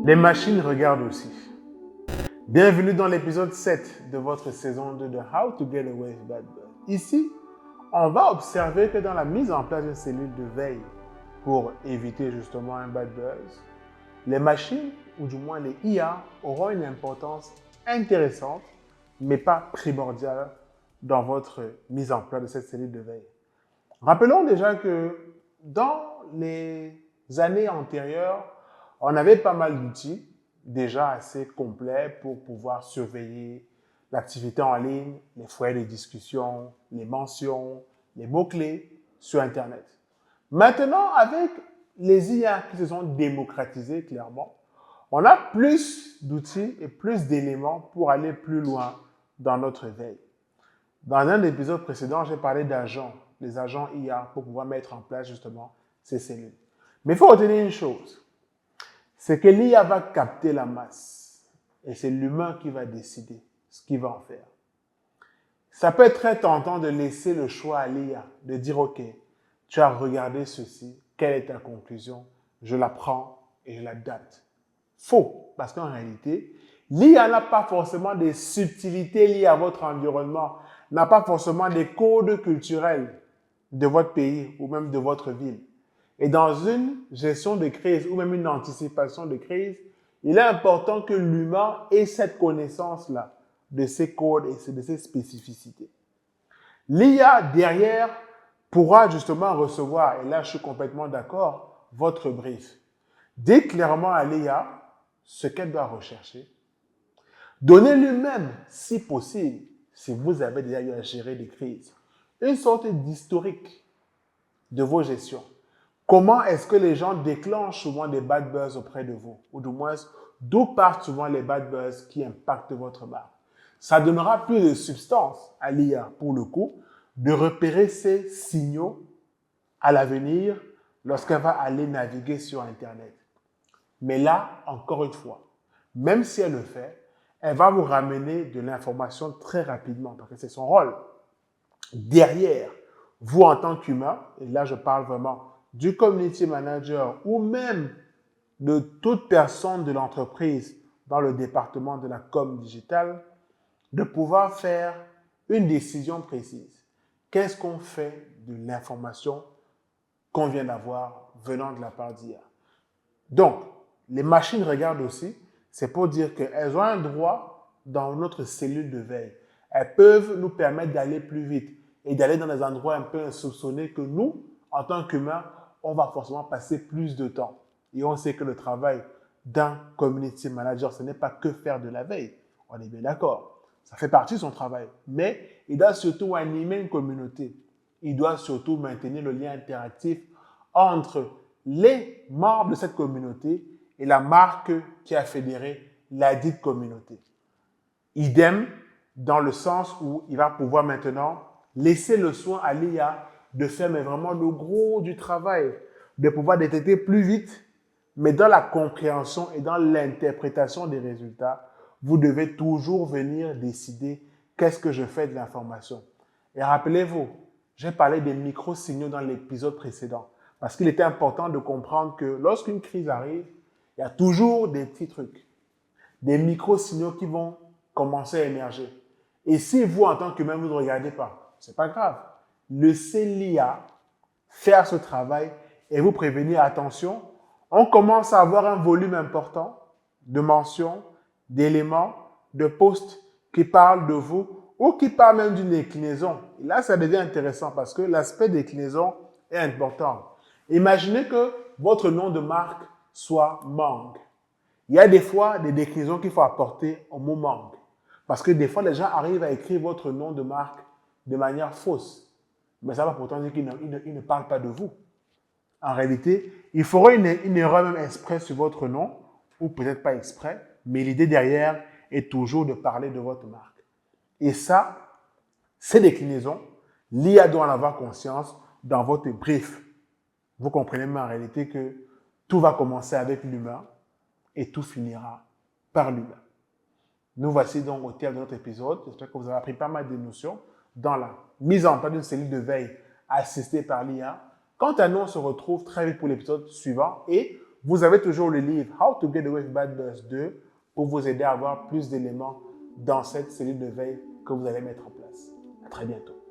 Les machines regardent aussi. Bienvenue dans l'épisode 7 de votre saison 2 de How to Get Away with Bad Buzz. Ici, on va observer que dans la mise en place d'une cellule de veille pour éviter justement un bad buzz, les machines, ou du moins les IA, auront une importance intéressante, mais pas primordiale dans votre mise en place de cette cellule de veille. Rappelons déjà que dans les années antérieures, on avait pas mal d'outils déjà assez complets pour pouvoir surveiller l'activité en ligne, les foyers de discussion, les mentions, les mots-clés sur Internet. Maintenant, avec les IA qui se sont démocratisés clairement, on a plus d'outils et plus d'éléments pour aller plus loin dans notre veille. Dans un épisode précédent, j'ai parlé d'agents, les agents IA, pour pouvoir mettre en place justement ces cellules. Mais il faut retenir une chose, c'est que l'IA va capter la masse et c'est l'humain qui va décider ce qu'il va en faire. Ça peut être très tentant de laisser le choix à l'IA, de dire « Ok, tu as regardé ceci, quelle est ta conclusion? Je la prends et je l'adapte. » Faux, parce qu'en réalité, l'IA n'a pas forcément des subtilités liées à votre environnement, n'a pas forcément des codes culturels de votre pays ou même de votre ville. Et dans une gestion de crise ou même une anticipation de crise, il est important que l'humain ait cette connaissance-là de ces codes et de ces spécificités. L'IA derrière pourra justement recevoir, et là je suis complètement d'accord, votre brief. Dites clairement à l'IA ce qu'elle doit rechercher. Donnez lui-même, si possible, si vous avez déjà eu à gérer des crises, une sorte d'historique de vos gestions. Comment est-ce que les gens déclenchent souvent des bad buzz auprès de vous? Ou du moins, d'où partent souvent les bad buzz qui impactent votre marque? Ça donnera plus de substance à l'IA, pour le coup, de repérer ces signaux à l'avenir lorsqu'elle va aller naviguer sur Internet. Mais là, encore une fois, même si elle le fait, elle va vous ramener de l'information très rapidement, parce que c'est son rôle. Derrière, vous en tant qu'humain, et là je parle vraiment du community manager ou même de toute personne de l'entreprise dans le département de la com digitale, de pouvoir faire une décision précise. Qu'est-ce qu'on fait de l'information qu'on vient d'avoir venant de la part d'IA? Donc, les machines regardent aussi, c'est pour dire qu'elles ont un droit dans notre cellule de veille. Elles peuvent nous permettre d'aller plus vite et d'aller dans des endroits un peu insoupçonnés que nous, en tant qu'humains, on va forcément passer plus de temps. Et on sait que le travail d'un community manager, ce n'est pas que faire de la veille. On est bien d'accord. Ça fait partie de son travail. Mais il doit surtout animer une communauté. Il doit surtout maintenir le lien interactif entre les membres de cette communauté et la marque qui a fédéré la dite communauté. Idem dans le sens où il va pouvoir maintenant laisser le soin à l'IA de faire mais vraiment le gros du travail, de pouvoir détecter plus vite, mais dans la compréhension et dans l'interprétation des résultats, vous devez toujours venir décider qu'est-ce que je fais de l'information. Et rappelez-vous, j'ai parlé des micro-signaux dans l'épisode précédent, parce qu'il était important de comprendre que lorsqu'une crise arrive, il y a toujours des petits trucs, des micro-signaux qui vont commencer à émerger. Et si vous, en tant qu'humain, vous ne regardez pas, ce n'est pas grave. Laissez l'IA faire ce travail et vous prévenir, attention, on commence à avoir un volume important de mentions, d'éléments, de posts qui parlent de vous ou qui parlent même d'une déclinaison. Et là, ça devient intéressant parce que l'aspect déclinaison est important. Imaginez que votre nom de marque soit Mang. Il y a des fois des déclinaisons qu'il faut apporter au mot Mang. Parce que des fois, les gens arrivent à écrire votre nom de marque de manière fausse. Mais ça va pourtant dire qu'ils ne parlent pas de vous. En réalité, il faudra une erreur même exprès sur votre nom, ou peut-être pas exprès, mais l'idée derrière est toujours de parler de votre marque. Et ça, ces déclinaisons, l'IA doit en avoir conscience dans votre brief. Vous comprenez mais en réalité que tout va commencer avec l'humain et tout finira par l'humain. Nous voici donc au terme de notre épisode. J'espère que vous avez appris pas mal de notions dans la mise en place d'une cellule de veille assistée par l'IA. Quant à nous, on se retrouve très vite pour l'épisode suivant et Vous avez toujours le livre How to Get Away with Bad Buzz 2 pour vous aider à avoir plus d'éléments dans cette cellule de veille que vous allez mettre en place. À très bientôt.